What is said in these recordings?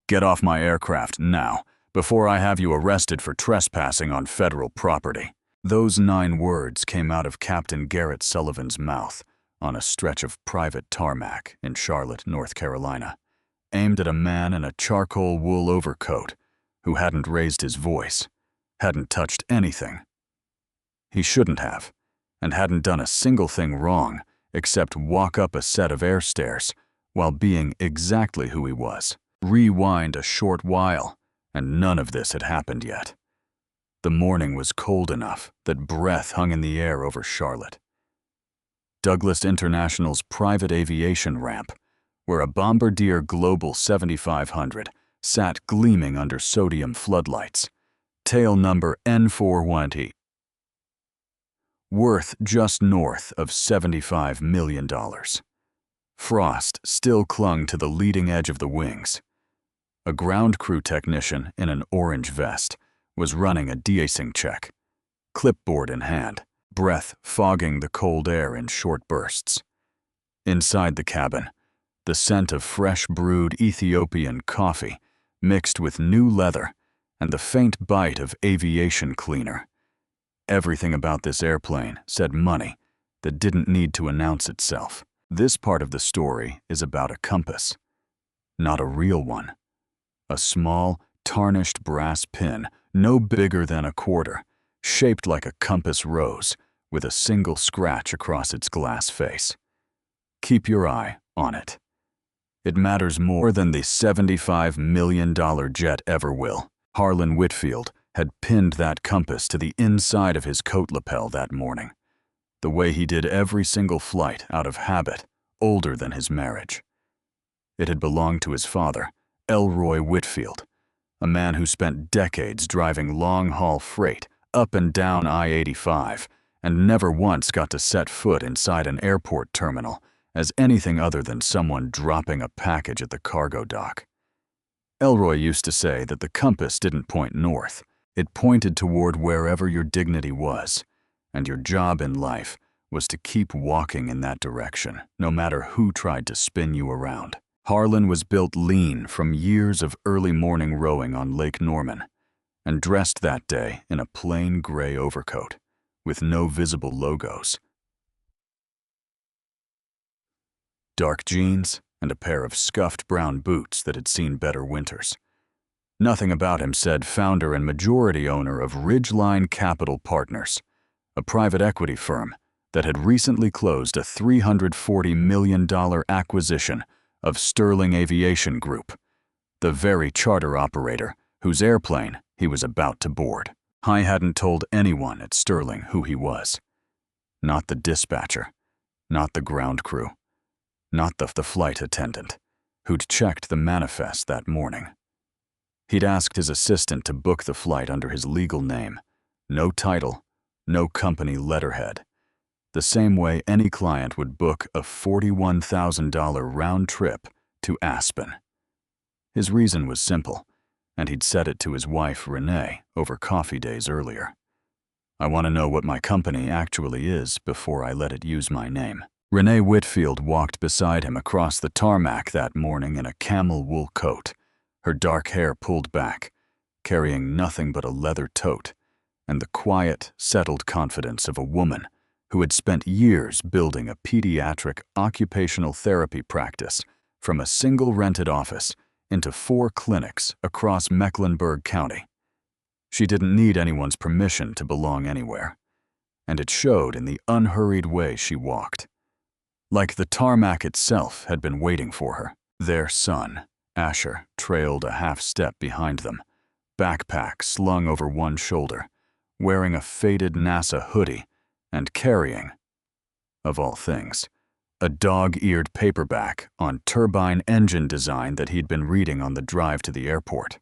Get off my aircraft now, before I have you arrested for trespassing on federal property." Those 9 words came out of Captain Garrett Sullivan's mouth on a stretch of private tarmac in Charlotte, North Carolina, aimed at a man in a charcoal wool overcoat who hadn't raised his voice, hadn't touched anything. He shouldn't have, and hadn't done a single thing wrong except walk up a set of air stairs while being exactly who he was. Rewind a short while, and none of this had happened yet. The morning was cold enough that breath hung in the air over Charlotte. Douglas International's private aviation ramp, where a Bombardier Global 7500 sat gleaming under sodium floodlights, tail number N410, worth just north of $75 million. Frost still clung to the leading edge of the wings. A ground crew technician in an orange vest was running a de-icing check, clipboard in hand, breath fogging the cold air in short bursts. Inside the cabin, the scent of fresh brewed Ethiopian coffee mixed with new leather and the faint bite of aviation cleaner. Everything about this airplane said money that didn't need to announce itself. This part of the story is about a compass. Not a real one. A small, tarnished brass pin, no bigger than a quarter, shaped like a compass rose, with a single scratch across its glass face. Keep your eye on it. It matters more than the $75 million jet ever will. Harlan Whitfield had pinned that compass to the inside of his coat lapel that morning, the way he did every single flight out of habit, older than his marriage. It had belonged to his father, Elroy Whitfield, a man who spent decades driving long-haul freight up and down I-85 and never once got to set foot inside an airport terminal as anything other than someone dropping a package at the cargo dock. Elroy used to say that the compass didn't point north. It pointed toward wherever your dignity was, and your job in life was to keep walking in that direction, no matter who tried to spin you around. Harlan was built lean from years of early morning rowing on Lake Norman, and dressed that day in a plain gray overcoat, with no visible logos. Dark jeans and a pair of scuffed brown boots that had seen better winters. Nothing about him said founder and majority owner of Ridgeline Capital Partners, a private equity firm that had recently closed a $340 million acquisition of Sterling Aviation Group, the very charter operator whose airplane he was about to board. I hadn't told anyone at Sterling who he was. Not the dispatcher, not the ground crew, not the flight attendant who'd checked the manifest that morning. He'd asked his assistant to book the flight under his legal name, no title, no company letterhead, the same way any client would book a $41,000 round trip to Aspen. His reason was simple, and he'd said it to his wife, Renee, over coffee days earlier. "I want to know what my company actually is before I let it use my name." Renee Whitfield walked beside him across the tarmac that morning in a camel wool coat, her dark hair pulled back, carrying nothing but a leather tote and the quiet, settled confidence of a woman who had spent years building a pediatric occupational therapy practice from a single rented office into 4 clinics across Mecklenburg County. She didn't need anyone's permission to belong anywhere, and it showed in the unhurried way she walked. Like the tarmac itself had been waiting for her. Their son, Asher, trailed a half step behind them, backpack slung over one shoulder, wearing a faded NASA hoodie and carrying, of all things, a dog-eared paperback on turbine engine design that he'd been reading on the drive to the airport.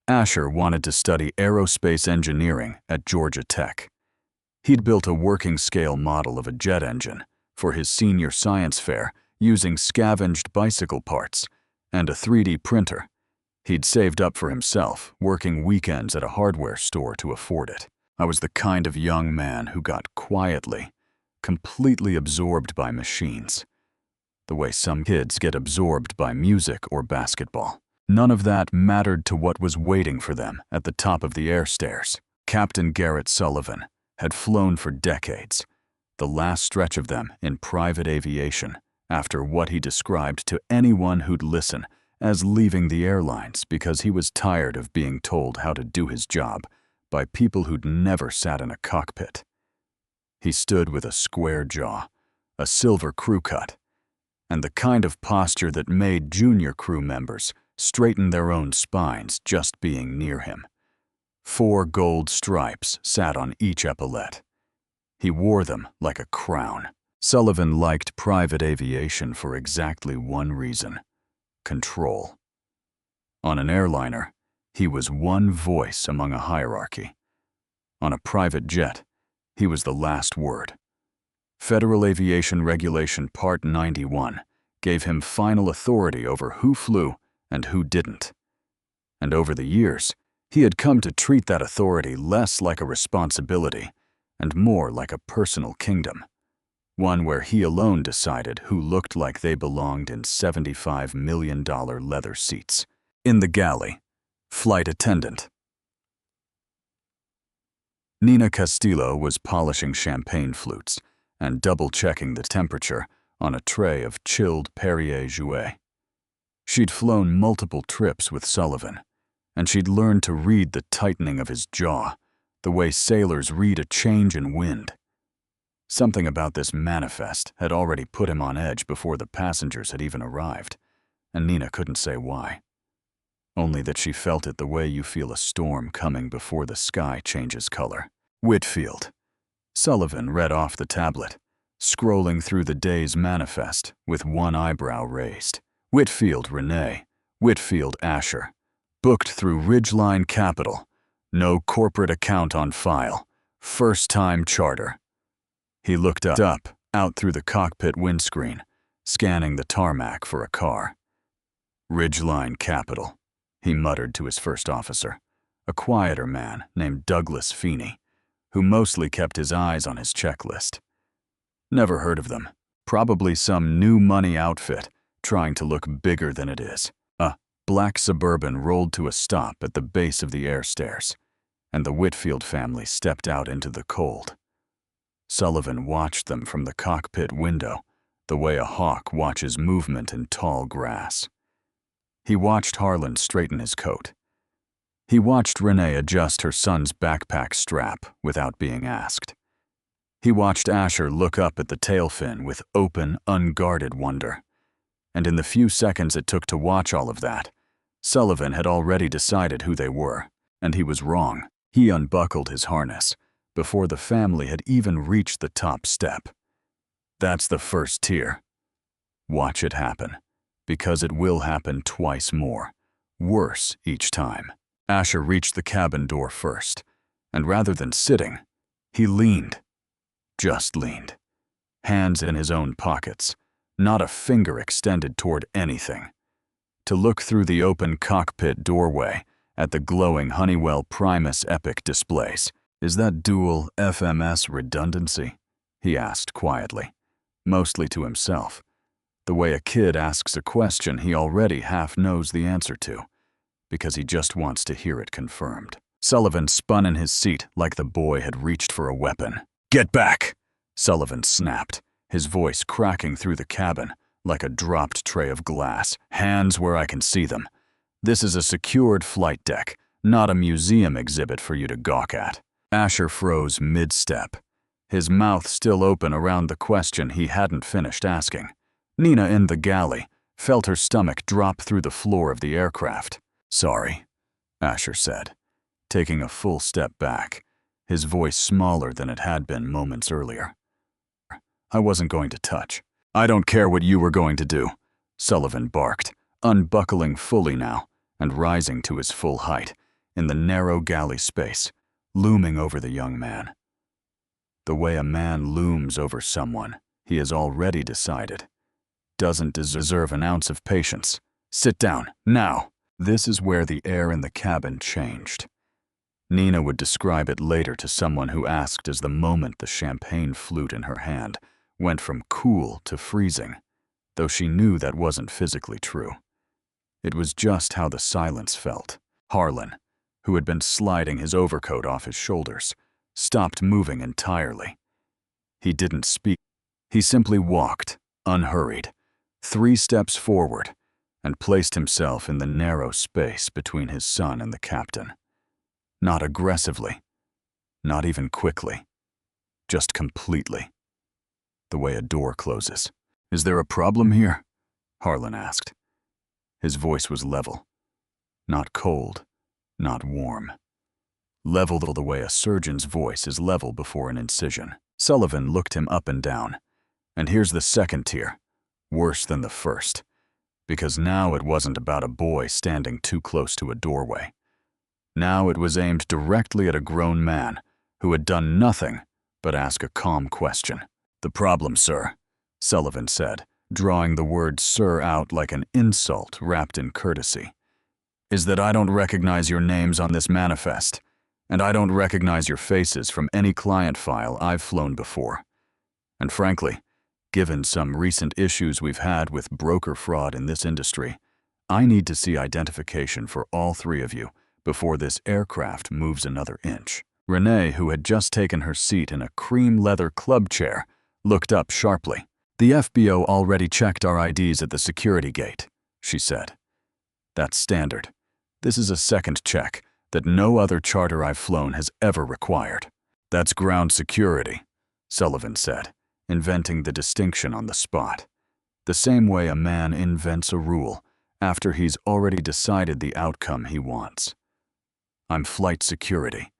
Asher wanted to study aerospace engineering at Georgia Tech. He'd built a working-scale model of a jet engine for his senior science fair using scavenged bicycle parts and a 3D printer. He'd saved up for himself, working weekends at a hardware store to afford it. I was the kind of young man who got quietly, completely absorbed by machines, the way some kids get absorbed by music or basketball. None of that mattered to what was waiting for them at the top of the air stairs. Captain Garrett Sullivan had flown for decades, the last stretch of them in private aviation, after what he described to anyone who'd listen as leaving the airlines because he was tired of being told how to do his job by people who'd never sat in a cockpit. He stood with a square jaw, a silver crew cut, and the kind of posture that made junior crew members straighten their own spines just being near him. 4 gold stripes sat on each epaulette. He wore them like a crown. Sullivan liked private aviation for exactly one reason: control. On an airliner, he was one voice among a hierarchy. On a private jet, he was the last word. Federal Aviation Regulation Part 91 gave him final authority over who flew and who didn't. And over the years, he had come to treat that authority less like a responsibility and more like a personal kingdom, one where he alone decided who looked like they belonged in $75 million leather seats. In the galley, flight attendant. Nina Castillo was polishing champagne flutes and double-checking the temperature on a tray of chilled Perrier Jouet. She'd flown multiple trips with Sullivan, and she'd learned to read the tightening of his jaw, the way sailors read a change in wind. Something about this manifest had already put him on edge before the passengers had even arrived, and Nina couldn't say why. Only that she felt it the way you feel a storm coming before the sky changes color. Whitfield. Sullivan read off the tablet, scrolling through the day's manifest with one eyebrow raised. Whitfield Renee, Whitfield Asher. Booked through Ridgeline Capital. No corporate account on file. First-time charter. He looked up, out through the cockpit windscreen, scanning the tarmac for a car. Ridgeline Capital, he muttered to his first officer, a quieter man named Douglas Feeney, who mostly kept his eyes on his checklist. Never heard of them. Probably some new money outfit trying to look bigger than it is. A black Suburban rolled to a stop at the base of the air stairs, and the Whitfield family stepped out into the cold. Sullivan watched them from the cockpit window, the way a hawk watches movement in tall grass. He watched Harlan straighten his coat. He watched Renee adjust her son's backpack strap without being asked. He watched Asher look up at the tail fin with open, unguarded wonder. And in the few seconds it took to watch all of that, Sullivan had already decided who they were, and he was wrong. He unbuckled his harness before the family had even reached the top step. That's the first tier. Watch it happen, because it will happen twice more, worse each time. Asher reached the cabin door first, and rather than sitting, he leaned. Just leaned. Hands in his own pockets, not a finger extended toward anything. To look through the open cockpit doorway at the glowing Honeywell Primus Epic displays. Is that dual FMS redundancy? He asked quietly, mostly to himself, the way a kid asks a question he already half knows the answer to, because he just wants to hear it confirmed. Sullivan spun in his seat like the boy had reached for a weapon. "Get back!" Sullivan snapped, his voice cracking through the cabin like a dropped tray of glass. "Hands where I can see them. This is a secured flight deck, not a museum exhibit for you to gawk at." Asher froze mid-step, his mouth still open around the question he hadn't finished asking. Nina in the galley felt her stomach drop through the floor of the aircraft. "Sorry," Asher said, taking a full step back, his voice smaller than it had been moments earlier. "I wasn't going to touch." "I don't care what you were going to do," Sullivan barked, unbuckling fully now and rising to his full height in the narrow galley space, looming over the young man. The way a man looms over someone he has already decided doesn't deserve an ounce of patience. "Sit down, now." This is where the air in the cabin changed. Nina would describe it later to someone who asked as the moment the champagne flute in her hand went from cool to freezing, though she knew that wasn't physically true. It was just how the silence felt. Harlan, who had been sliding his overcoat off his shoulders, stopped moving entirely. He didn't speak. He simply walked, unhurried, 3 steps forward, and placed himself in the narrow space between his son and the captain. Not aggressively, not even quickly, just completely. The way a door closes. "Is there a problem here?" Harlan asked. His voice was level. Not cold, not warm. Level the way a surgeon's voice is level before an incision. Sullivan looked him up and down. And here's the second tier, worse than the first, because now it wasn't about a boy standing too close to a doorway. Now it was aimed directly at a grown man who had done nothing but ask a calm question. "The problem, sir," Sullivan said, drawing the word "sir" out like an insult wrapped in courtesy, "is that I don't recognize your names on this manifest, and I don't recognize your faces from any client file I've flown before. And frankly, given some recent issues we've had with broker fraud in this industry, I need to see identification for all 3 of you before this aircraft moves another inch." Renee, who had just taken her seat in a cream leather club chair, looked up sharply. "The FBO already checked our IDs at the security gate," she said. "That's standard. This is a second check that no other charter I've flown has ever required." "That's ground security," Sullivan said, inventing the distinction on the spot. The same way a man invents a rule after he's already decided the outcome he wants. "I'm flight security,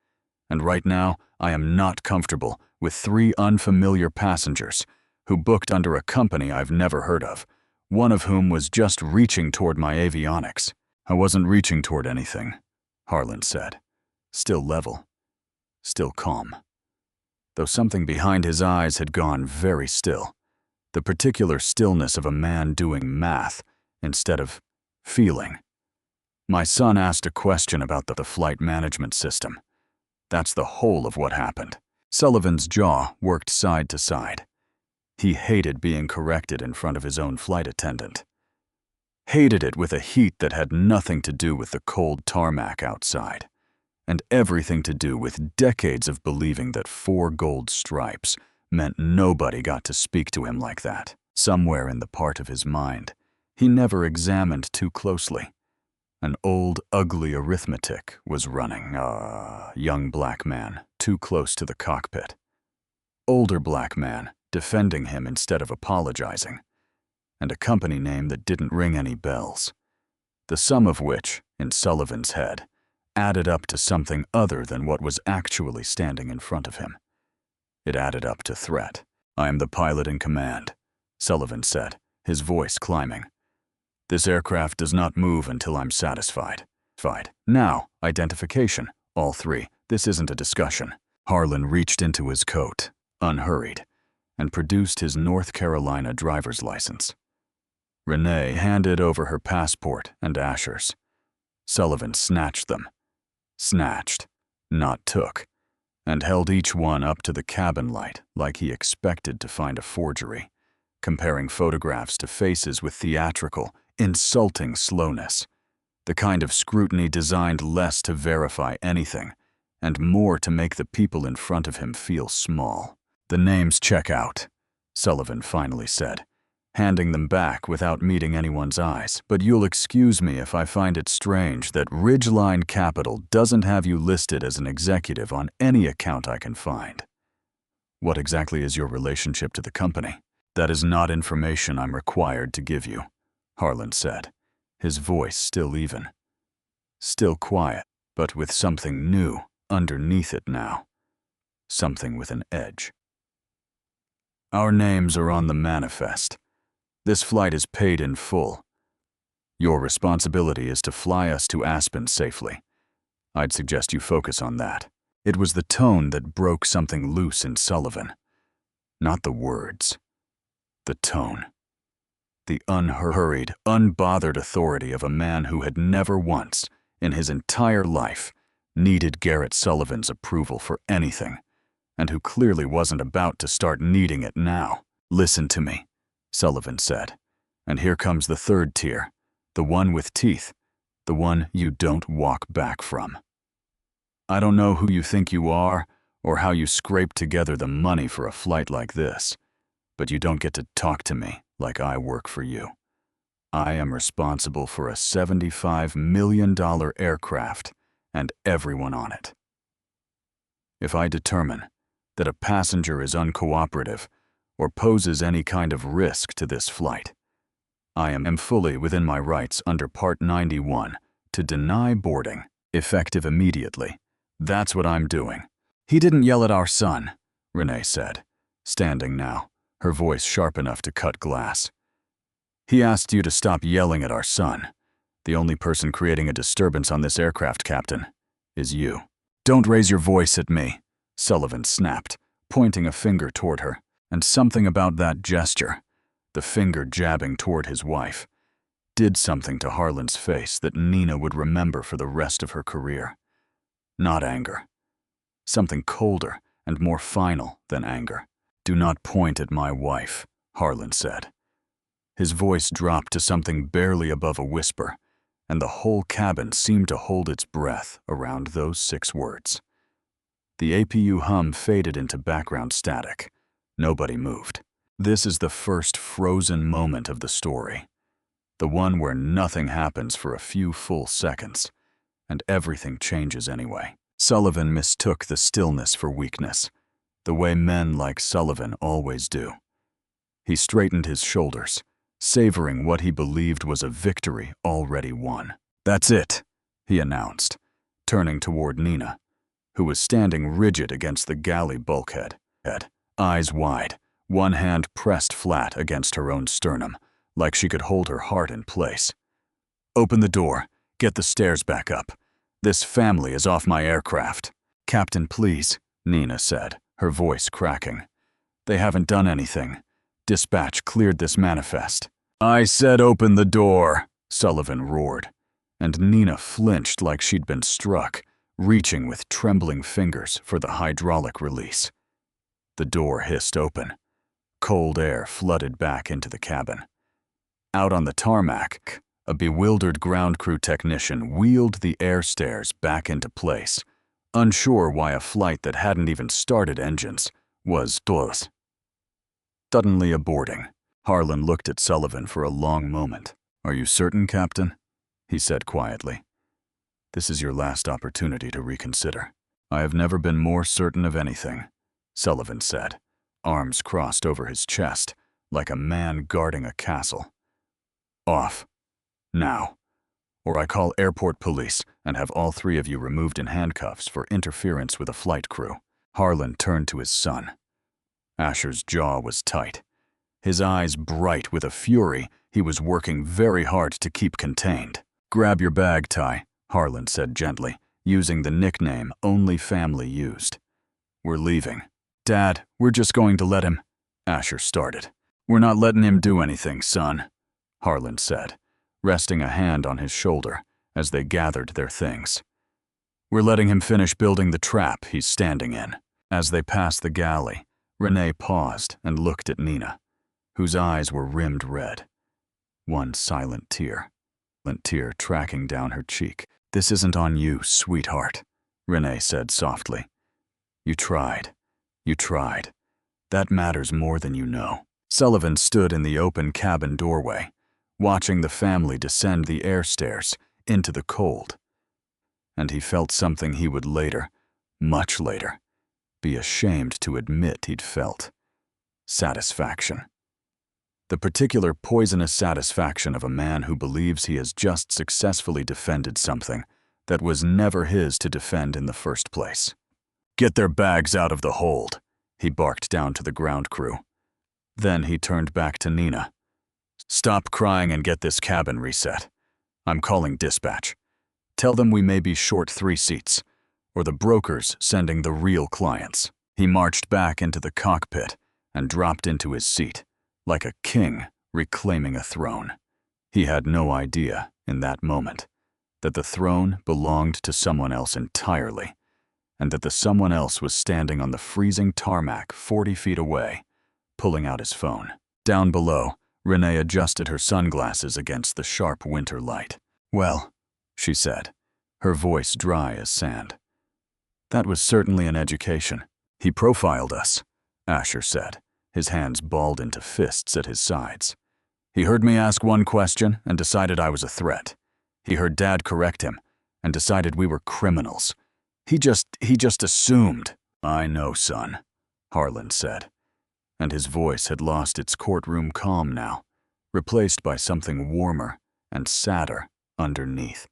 and right now I am not comfortable with 3 unfamiliar passengers who booked under a company I've never heard of, one of whom was just reaching toward my avionics." "I wasn't reaching toward anything," Harlan said, still level, still calm. Though something behind his eyes had gone very still, the particular stillness of a man doing math instead of feeling. "My son asked a question about the flight management system. That's the whole of what happened." Sullivan's jaw worked side to side. He hated being corrected in front of his own flight attendant. Hated it with a heat that had nothing to do with the cold tarmac outside, and everything to do with decades of believing that 4 gold stripes meant nobody got to speak to him like that. Somewhere in the part of his mind he never examined too closely, an old, ugly arithmetic was running. Young black man, too close to the cockpit. Older black man, defending him instead of apologizing. And a company name that didn't ring any bells. The sum of which, in Sullivan's head, added up to something other than what was actually standing in front of him. It added up to threat. "I am the pilot in command," Sullivan said, his voice climbing. "This aircraft does not move until I'm satisfied. Now, identification, all 3. This isn't a discussion." Harlan reached into his coat, unhurried, and produced his North Carolina driver's license. Renee handed over her passport and Asher's. Sullivan snatched them. Snatched, not took, and held each one up to the cabin light like he expected to find a forgery, comparing photographs to faces with theatrical, insulting slowness, the kind of scrutiny designed less to verify anything and more to make the people in front of him feel small. "The names check out," Sullivan finally said, handing them back without meeting anyone's eyes. "But you'll excuse me if I find it strange that Ridgeline Capital doesn't have you listed as an executive on any account I can find. What exactly is your relationship to the company?" "That is not information I'm required to give you," Harlan said, his voice still even. Still quiet, but with something new underneath it now. Something with an edge. "Our names are on the manifest. This flight is paid in full. Your responsibility is to fly us to Aspen safely. I'd suggest you focus on that." It was the tone that broke something loose in Sullivan. Not the words. The tone. The unhurried, unbothered authority of a man who had never once, in his entire life, needed Garrett Sullivan's approval for anything, and who clearly wasn't about to start needing it now. "Listen to me," Sullivan said, "and here comes the 3rd tier. The one with teeth. The one you don't walk back from. I don't know who you think you are or how you scrape together the money for a flight like this, but you don't get to talk to me like I work for you. I am responsible for a $75 million aircraft and everyone on it. If I determine that a passenger is uncooperative or poses any kind of risk to this flight, I am fully within my rights under Part 91 to deny boarding, effective immediately. That's what I'm doing. He didn't yell at our son, Renee said, standing now, her voice sharp enough to cut glass. He asked you to stop yelling at our son. The only person creating a disturbance on this aircraft, Captain, is you. Don't raise your voice at me, Sullivan snapped, pointing a finger toward her, and something about that gesture, the finger jabbing toward his wife, did something to Harlan's face that Nina would remember for the rest of her career. Not anger. Something colder and more final than anger. Do not point at my wife, Harlan said. His voice dropped to something barely above a whisper, and the whole cabin seemed to hold its breath around those 6 words. The APU hum faded into background static. Nobody moved. This is the first frozen moment of the story, the one where nothing happens for a few full seconds, and everything changes anyway. Sullivan mistook the stillness for weakness, the way men like Sullivan always do. He straightened his shoulders, savoring what he believed was a victory already won. That's it, he announced, turning toward Nina, who was standing rigid against the galley bulkhead, eyes wide, one hand pressed flat against her own sternum, like she could hold her heart in place. Open the door, get the stairs back up. This family is off my aircraft. Captain, please, Nina said, her voice cracking. They haven't done anything. Dispatch cleared this manifest. I said open the door, Sullivan roared, and Nina flinched like she'd been struck, reaching with trembling fingers for the hydraulic release. The door hissed open. Cold air flooded back into the cabin. Out on the tarmac, a bewildered ground crew technician wheeled the air stairs back into place, unsure why a flight that hadn't even started engines was suddenly aborting. Harlan looked at Sullivan for a long moment. Are you certain, Captain? He said quietly. This is your last opportunity to reconsider. I have never been more certain of anything, Sullivan said, arms crossed over his chest, like a man guarding a castle. Off. Now. Or I call airport police and have all 3 of you removed in handcuffs for interference with a flight crew. Harlan turned to his son. Asher's jaw was tight, his eyes bright with a fury he was working very hard to keep contained. Grab your bag, Ty, Harlan said gently, using the nickname only family used. We're leaving. Dad, we're just going to let him, Asher started. We're not letting him do anything, son, Harlan said, resting a hand on his shoulder as they gathered their things. We're letting him finish building the trap he's standing in. As they passed the galley, Renee paused and looked at Nina, whose eyes were rimmed red. One silent tear tracking down her cheek. This isn't on you, sweetheart, Renee said softly. You tried. That matters more than you know. Sullivan stood in the open cabin doorway, watching the family descend the air stairs into the cold. And he felt something he would later, much later, be ashamed to admit he'd felt. Satisfaction. The particular poisonous satisfaction of a man who believes he has just successfully defended something that was never his to defend in the first place. Get their bags out of the hold, he barked down to the ground crew. Then he turned back to Nina. Stop crying and get this cabin reset. I'm calling dispatch. Tell them we may be short 3 seats, or the broker's sending the real clients. He marched back into the cockpit and dropped into his seat, like a king reclaiming a throne. He had no idea, in that moment, that the throne belonged to someone else entirely, and that the someone else was standing on the freezing tarmac 40 feet away, pulling out his phone. Down below, Renee adjusted her sunglasses against the sharp winter light. "Well," she said, her voice dry as sand. "That was certainly an education." "He profiled us," Asher said, his hands balled into fists at his sides. "He heard me ask one question and decided I was a threat. He heard Dad correct him and decided we were criminals. He just assumed." "I know, son," Harlan said, and his voice had lost its courtroom calm now, replaced by something warmer and sadder underneath.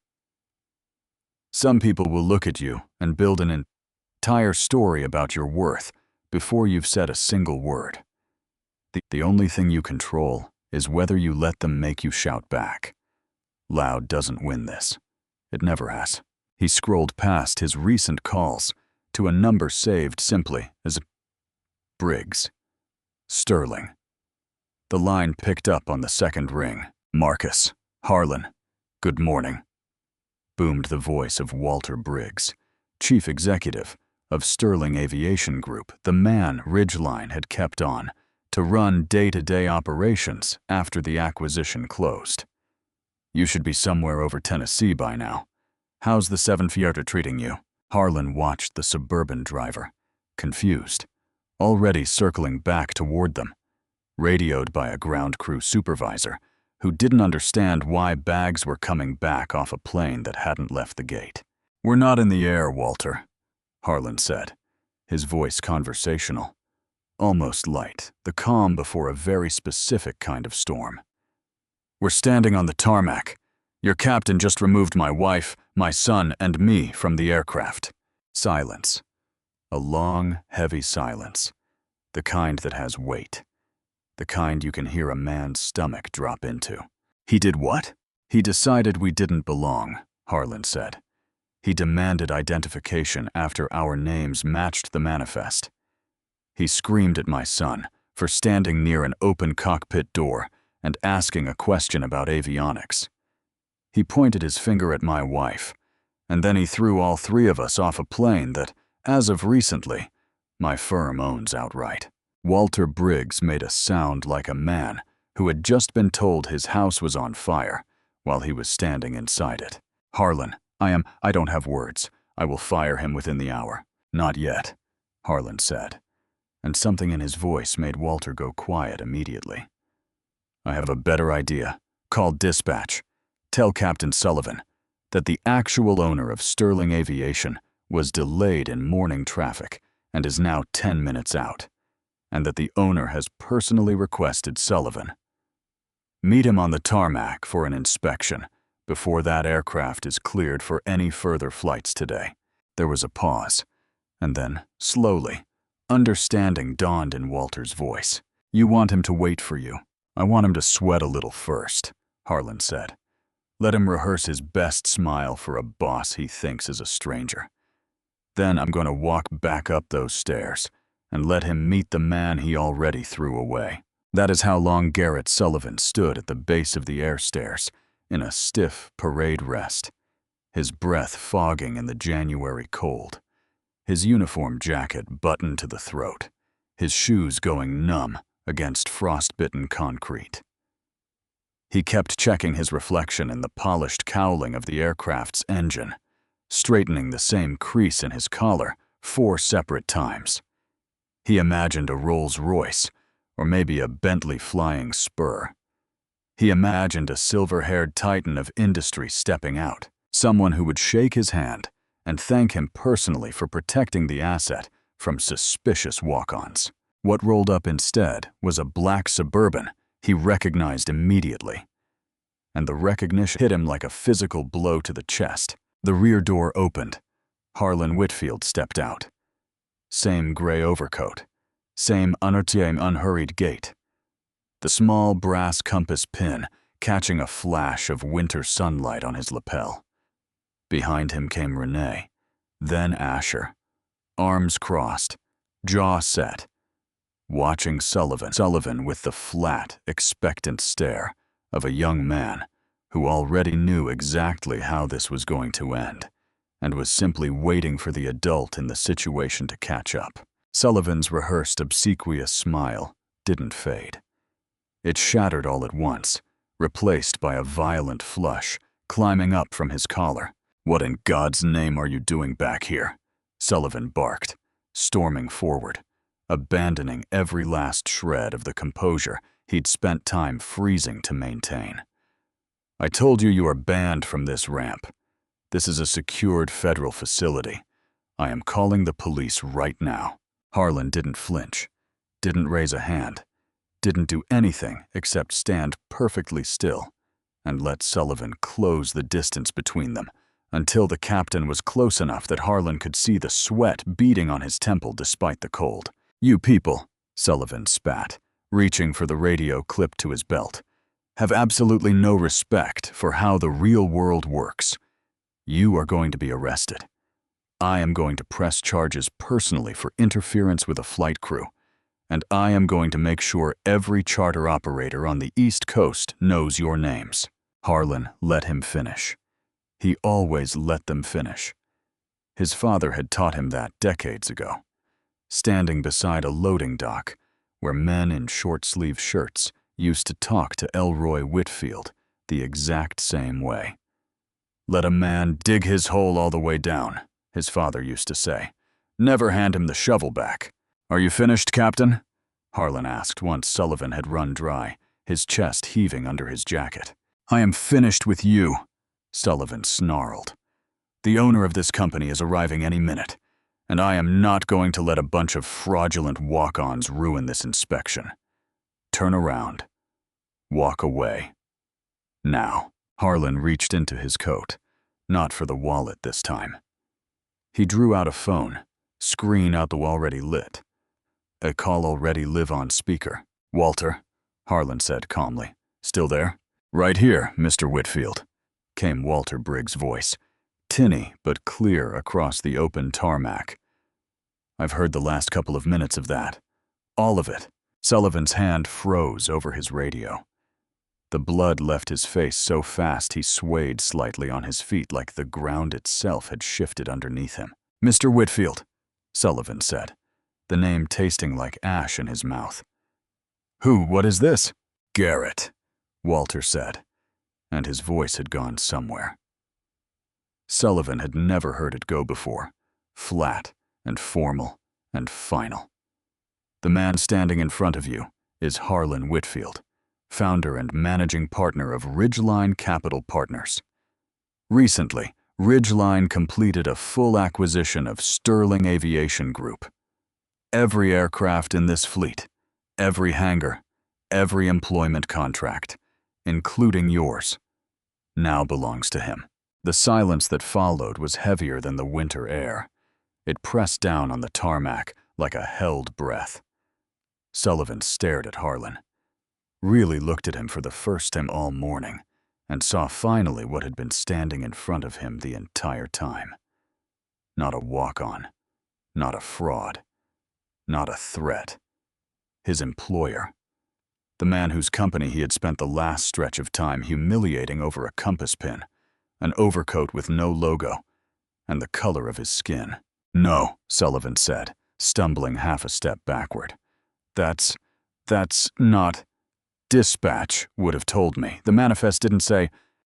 "Some people will look at you and build an entire story about your worth before you've said a single word. The only thing you control is whether you let them make you shout back. Loud doesn't win this. It never has." He scrolled past his recent calls to a number saved simply as Briggs. Sterling. The line picked up on the second ring. "Marcus, Harlan, good morning," boomed the voice of Walter Briggs, chief executive of Sterling Aviation Group, the man Ridgeline had kept on to run day-to-day operations after the acquisition closed. "You should be somewhere over Tennessee by now. How's the 7th Fiat treating you?" Harlan watched the Suburban driver, confused, already circling back toward them, radioed by a ground crew supervisor who didn't understand why bags were coming back off a plane that hadn't left the gate. "We're not in the air, Walter," Harlan said, his voice conversational, almost light, the calm before a very specific kind of storm. "We're standing on the tarmac. Your captain just removed my wife, my son, and me from the aircraft." Silence. A long, heavy silence. The kind that has weight. The kind you can hear a man's stomach drop into. "He did what?" "He decided we didn't belong," Harlan said. "He demanded identification after our names matched the manifest. He screamed at my son for standing near an open cockpit door and asking a question about avionics. He pointed his finger at my wife, and then he threw all three of us off a plane that, as of recently, my firm owns outright." Walter Briggs made a sound like a man who had just been told his house was on fire while he was standing inside it. "Harlan, I don't have words. I will fire him within the hour." "Not yet," Harlan said, and something in his voice made Walter go quiet immediately. "I have a better idea. Call dispatch. Tell Captain Sullivan that the actual owner of Sterling Aviation was delayed in morning traffic and is now 10 minutes out, and that the owner has personally requested Sullivan meet him on the tarmac for an inspection before that aircraft is cleared for any further flights today." There was a pause, and then, slowly, understanding dawned in Walter's voice. "You want him to wait for you. I want him to sweat a little first," Harlan said. "Let him rehearse his best smile for a boss he thinks is a stranger. Then I'm going to walk back up those stairs and let him meet the man he already threw away." That is how long Garrett Sullivan stood at the base of the air stairs in a stiff parade rest, his breath fogging in the January cold, his uniform jacket buttoned to the throat, his shoes going numb against frostbitten concrete. He kept checking his reflection in the polished cowling of the aircraft's engine, straightening the same crease in his collar 4 separate times. He imagined a Rolls-Royce, or maybe a Bentley Flying Spur. He imagined a silver-haired titan of industry stepping out, someone who would shake his hand and thank him personally for protecting the asset from suspicious walk-ons. What rolled up instead was a black Suburban he recognized immediately, and the recognition hit him like a physical blow to the chest. The rear door opened. Harlan Whitfield stepped out. Same gray overcoat, same unhurried gait. The small brass compass pin catching a flash of winter sunlight on his lapel. Behind him came Renee, then Asher, arms crossed, jaw set, watching Sullivan with the flat, expectant stare of a young man who already knew exactly how this was going to end and was simply waiting for the adult in the situation to catch up. Sullivan's rehearsed obsequious smile didn't fade. It shattered all at once, replaced by a violent flush, climbing up from his collar. "What in God's name are you doing back here?" Sullivan barked, storming forward, abandoning every last shred of the composure he'd spent time freezing to maintain. "I told you you are banned from this ramp. This is a secured federal facility. I am calling the police right now." Harlan didn't flinch, didn't raise a hand, didn't do anything except stand perfectly still and let Sullivan close the distance between them until the captain was close enough that Harlan could see the sweat beading on his temple despite the cold. "You people," Sullivan spat, reaching for the radio clipped to his belt, "have absolutely no respect for how the real world works. You are going to be arrested. I am going to press charges personally for interference with a flight crew, and I am going to make sure every charter operator on the East Coast knows your names." Harlan let him finish. He always let them finish. His father had taught him that decades ago, standing beside a loading dock where men in short-sleeved shirts used to talk to Elroy Whitfield the exact same way. "Let a man dig his hole all the way down," his father used to say. "Never hand him the shovel back." "Are you finished, Captain?" Harlan asked once Sullivan had run dry, his chest heaving under his jacket. "I am finished with you," Sullivan snarled. "The owner of this company is arriving any minute, and I am not going to let a bunch of fraudulent walk-ons ruin this inspection. Turn around. Walk away. Now." Harlan reached into his coat, not for the wallet this time. He drew out a phone, screen out the already lit. A call already live on speaker. "Walter," Harlan said calmly. "Still there?" "Right here, Mr. Whitfield," came Walter Briggs' voice, tinny but clear across the open tarmac. "I've heard the last couple of minutes of that. All of it." Sullivan's hand froze over his radio. The blood left his face so fast he swayed slightly on his feet like the ground itself had shifted underneath him. "Mr. Whitfield," Sullivan said, the name tasting like ash in his mouth. What is this?" "Garrett," Walter said, and his voice had gone somewhere. Sullivan had never heard it go before, flat and formal and final. "The man standing in front of you is Harlan Whitfield, founder and managing partner of Ridgeline Capital Partners. Recently, Ridgeline completed a full acquisition of Sterling Aviation Group. Every aircraft in this fleet, every hangar, every employment contract, including yours, now belongs to him." The silence that followed was heavier than the winter air. It pressed down on the tarmac like a held breath. Sullivan stared at Harlan, really looked at him for the first time all morning, and saw finally what had been standing in front of him the entire time. Not a walk-on, not a fraud, not a threat. His employer. The man whose company he had spent the last stretch of time humiliating over a compass pin, an overcoat with no logo, and the color of his skin. "No," Sullivan said, stumbling half a step backward. That's not... Dispatch would have told me. The manifest didn't say..."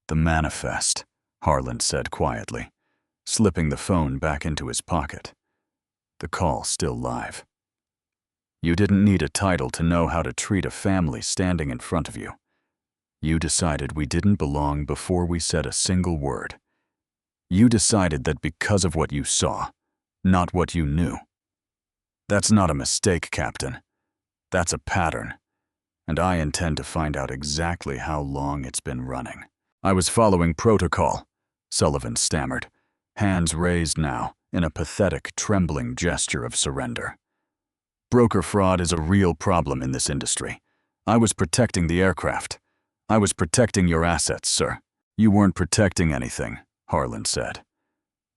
"The manifest," Harlan said quietly, slipping the phone back into his pocket. The call still live. "You didn't need a title to know how to treat a family standing in front of you. You decided we didn't belong before we said a single word. You decided that because of what you saw, not what you knew. That's not a mistake, Captain. That's a pattern, and I intend to find out exactly how long it's been running." "I was following protocol," Sullivan stammered, hands raised now in a pathetic, trembling gesture of surrender. "Broker fraud is a real problem in this industry. I was protecting the aircraft. I was protecting your assets, sir." "You weren't protecting anything," Harlan said.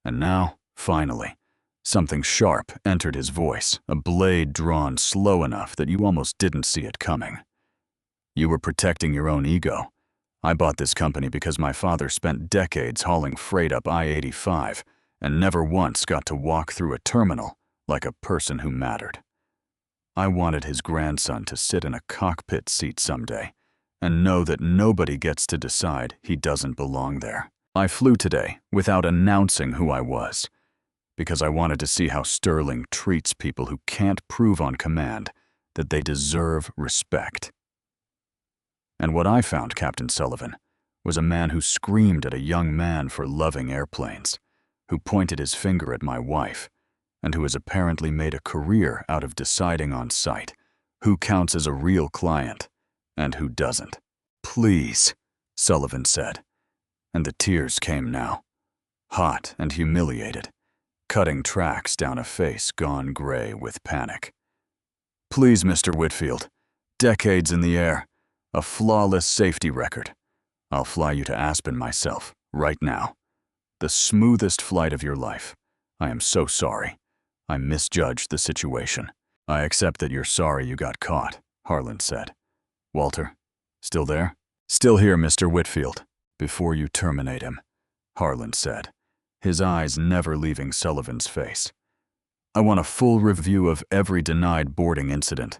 And now, finally, something sharp entered his voice, a blade drawn slow enough that you almost didn't see it coming. "You were protecting your own ego. I bought this company because my father spent decades hauling freight up I-85 and never once got to walk through a terminal like a person who mattered. I wanted his grandson to sit in a cockpit seat someday and know that nobody gets to decide he doesn't belong there. I flew today without announcing who I was, because I wanted to see how Sterling treats people who can't prove on command that they deserve respect. And what I found, Captain Sullivan, was a man who screamed at a young man for loving airplanes, who pointed his finger at my wife, and who has apparently made a career out of deciding on sight who counts as a real client and who doesn't. "Please," Sullivan said, and the tears came now, hot and humiliated, cutting tracks down a face gone gray with panic. "Please, Mr. Whitfield, decades in the air, a flawless safety record. I'll fly you to Aspen myself, right now. The smoothest flight of your life. I am so sorry. I misjudged the situation." "I accept that you're sorry you got caught," Harlan said. "Walter, still there?" "Still here, Mr. Whitfield. Before you terminate him," Harlan said, his eyes never leaving Sullivan's face. "I want a full review of every denied boarding incident.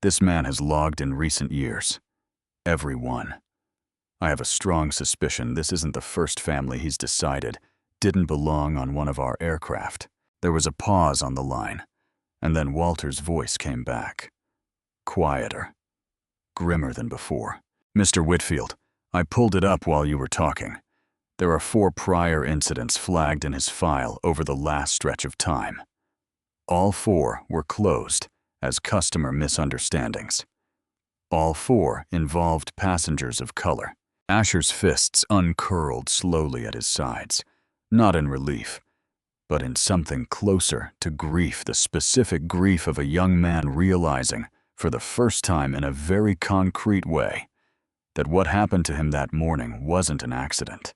This man has logged in recent years. Every one. I have a strong suspicion this isn't the first family he's decided didn't belong on one of our aircraft." There was a pause on the line, and then Walter's voice came back. Quieter. Grimmer than before. "Mr. Whitfield, I pulled it up while you were talking. There are 4 prior incidents flagged in his file over the last stretch of time. All 4 were closed as customer misunderstandings. All 4 involved passengers of color." Asher's fists uncurled slowly at his sides, not in relief, but in something closer to grief, the specific grief of a young man realizing, for the first time in a very concrete way, that what happened to him that morning wasn't an accident.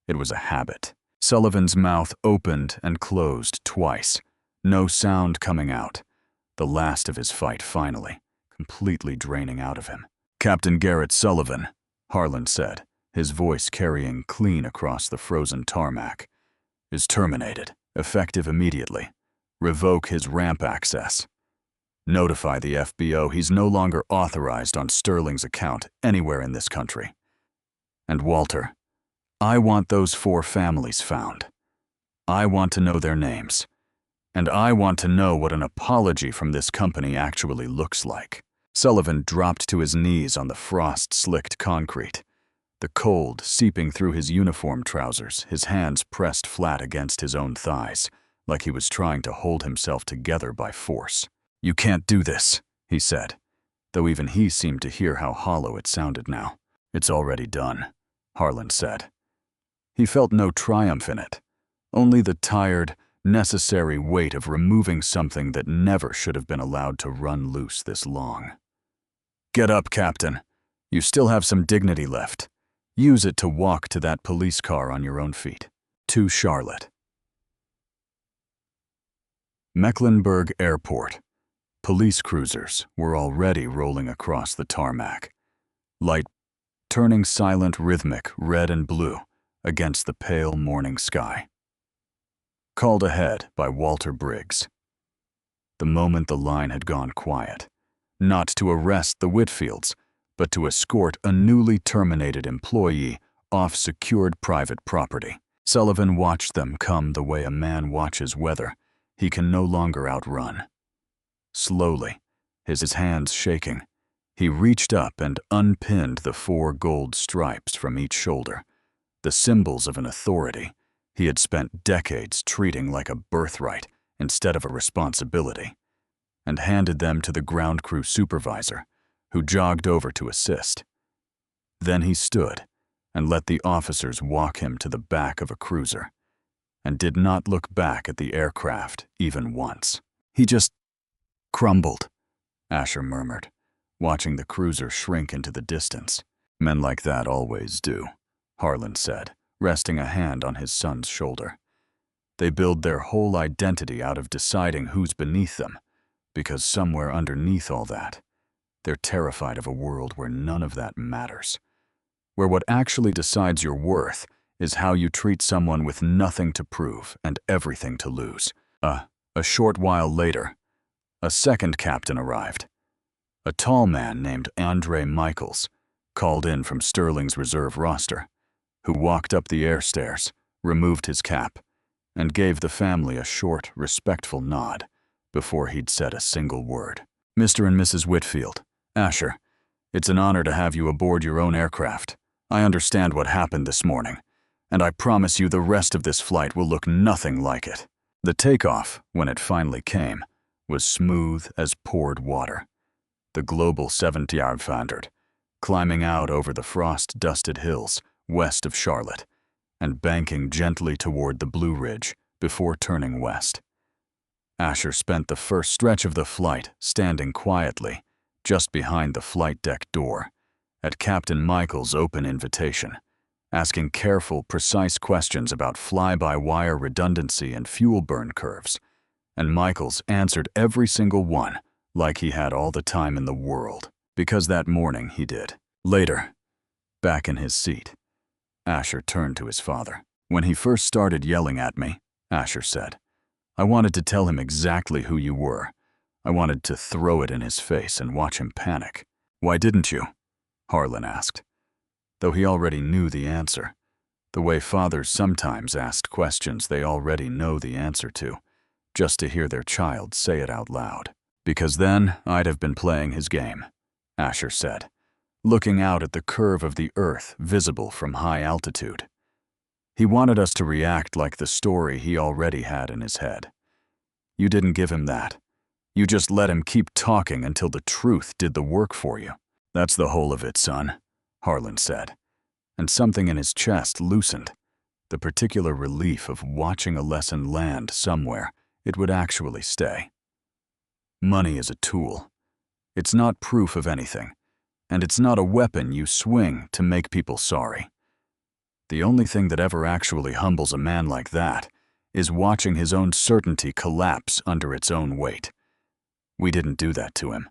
It was a habit. Sullivan's mouth opened and closed twice, no sound coming out, the last of his fight finally, completely draining out of him. "Captain Garrett Sullivan," Harlan said, his voice carrying clean across the frozen tarmac, "is terminated, effective immediately. Revoke his ramp access. Notify the FBO he's no longer authorized on Sterling's account anywhere in this country. And Walter, I want those 4 families found. I want to know their names. And I want to know what an apology from this company actually looks like." Sullivan dropped to his knees on the frost-slicked concrete, the cold seeping through his uniform trousers, his hands pressed flat against his own thighs, like he was trying to hold himself together by force. "You can't do this," he said, though even he seemed to hear how hollow it sounded now. "It's already done," Harlan said. He felt no triumph in it, only the tired, necessary weight of removing something that never should have been allowed to run loose this long. "Get up, Captain. You still have some dignity left. Use it to walk to that police car on your own feet." To Charlotte. Mecklenburg Airport. Police cruisers were already rolling across the tarmac, light turning silent, rhythmic red and blue against the pale morning sky. Called ahead by Walter Briggs. The moment the line had gone quiet, not to arrest the Whitfields, but to escort a newly terminated employee off secured private property. Sullivan watched them come the way a man watches weather he can no longer outrun. Slowly, his hands shaking, he reached up and unpinned the 4 gold stripes from each shoulder, the symbols of an authority he had spent decades treating like a birthright instead of a responsibility, and handed them to the ground crew supervisor, who jogged over to assist. Then he stood and let the officers walk him to the back of a cruiser, and did not look back at the aircraft even once. "He just crumbled," Asher murmured, watching the cruiser shrink into the distance. "Men like that always do," Harlan said, resting a hand on his son's shoulder. "They build their whole identity out of deciding who's beneath them, because somewhere underneath all that, they're terrified of a world where none of that matters, where what actually decides your worth is how you treat someone with nothing to prove and everything to lose." A short while later, A second captain arrived. A tall man named Andre Michaels, called in from Sterling's reserve roster, who walked up the air stairs, removed his cap, and gave the family a short, respectful nod before he'd said a single word. "Mr. and Mrs. Whitfield, Asher, it's an honor to have you aboard your own aircraft. I understand what happened this morning, and I promise you the rest of this flight will look nothing like it." The takeoff, when it finally came, was smooth as poured water. The Global 70-yard climbing out over the frost-dusted hills west of Charlotte and banking gently toward the Blue Ridge before turning west. Asher spent the first stretch of the flight standing quietly just behind the flight deck door at Captain Michael's open invitation, asking careful, precise questions about fly-by-wire redundancy and fuel burn curves, and Michaels answered every single one like he had all the time in the world, because that morning he did. Later, back in his seat, Asher turned to his father. "When he first started yelling at me," Asher said, "I wanted to tell him exactly who you were. I wanted to throw it in his face and watch him panic." "Why didn't you?" Harlan asked, though he already knew the answer, the way fathers sometimes ask questions they already know the answer to, just to hear their child say it out loud. "Because then I'd have been playing his game," Asher said, looking out at the curve of the earth visible from high altitude. He wanted us to react like the story he already had in his head. "You didn't give him that. You just let him keep talking until the truth did the work for you." "That's the whole of it, son," Harlan said, and something in his chest loosened, the particular relief of watching a lesson land somewhere it would actually stay. Money is a tool. It's not proof of anything, and it's not a weapon you swing to make people sorry. The only thing that ever actually humbles a man like that is watching his own certainty collapse under its own weight. We didn't do that to him.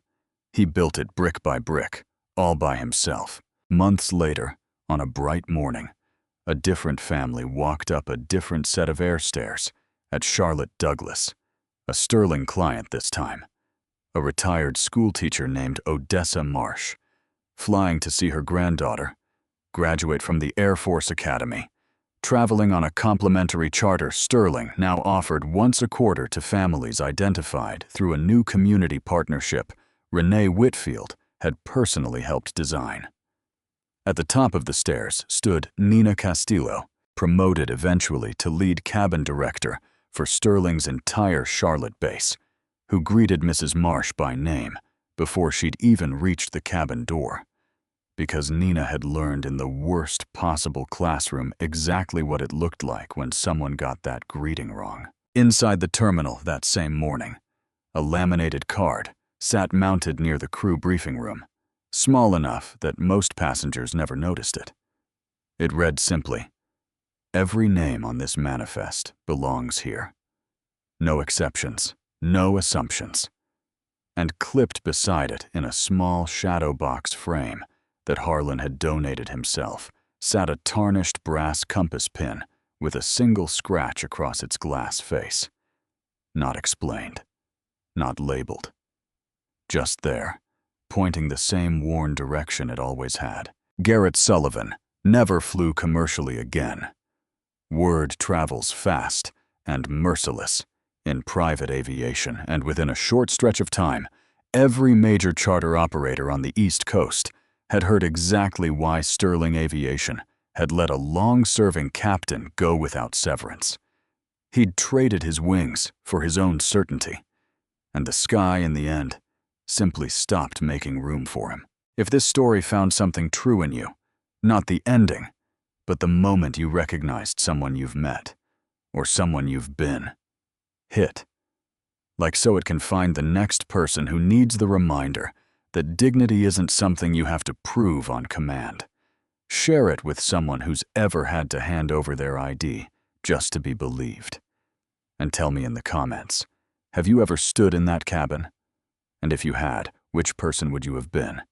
He built it brick by brick, all by himself. Months later, on a bright morning, a different family walked up a different set of air stairs at Charlotte Douglas, a Sterling client this time, a retired schoolteacher named Odessa Marsh, flying to see her granddaughter graduate from the Air Force Academy, traveling on a complimentary charter Sterling now offered once a quarter to families identified through a new community partnership Renee Whitfield had personally helped design. At the top of the stairs stood Nina Castillo, promoted eventually to lead cabin director for Sterling's entire Charlotte base, who greeted Mrs. Marsh by name before she'd even reached the cabin door, because Nina had learned in the worst possible classroom exactly what it looked like when someone got that greeting wrong. Inside the terminal that same morning, a laminated card sat mounted near the crew briefing room, small enough that most passengers never noticed it. It read simply, "Every name on this manifest belongs here. No exceptions, no assumptions." And clipped beside it in a small shadow box frame that Harlan had donated himself sat a tarnished brass compass pin with a single scratch across its glass face. Not explained, not labeled. Just there, pointing the same worn direction it always had. Garrett Sullivan never flew commercially again. Word travels fast and merciless in private aviation, and within a short stretch of time, every major charter operator on the East Coast had heard exactly why Sterling Aviation had let a long-serving captain go without severance. He'd traded his wings for his own certainty, and the sky, in the end, simply stopped making room for him. If this story found something true in you, not the ending, but the moment you recognized someone you've met, or someone you've been, hit, like so it can find the next person who needs the reminder that dignity isn't something you have to prove on command. Share it with someone who's ever had to hand over their ID just to be believed. And tell me in the comments, have you ever stood in that cabin? And if you had, which person would you have been?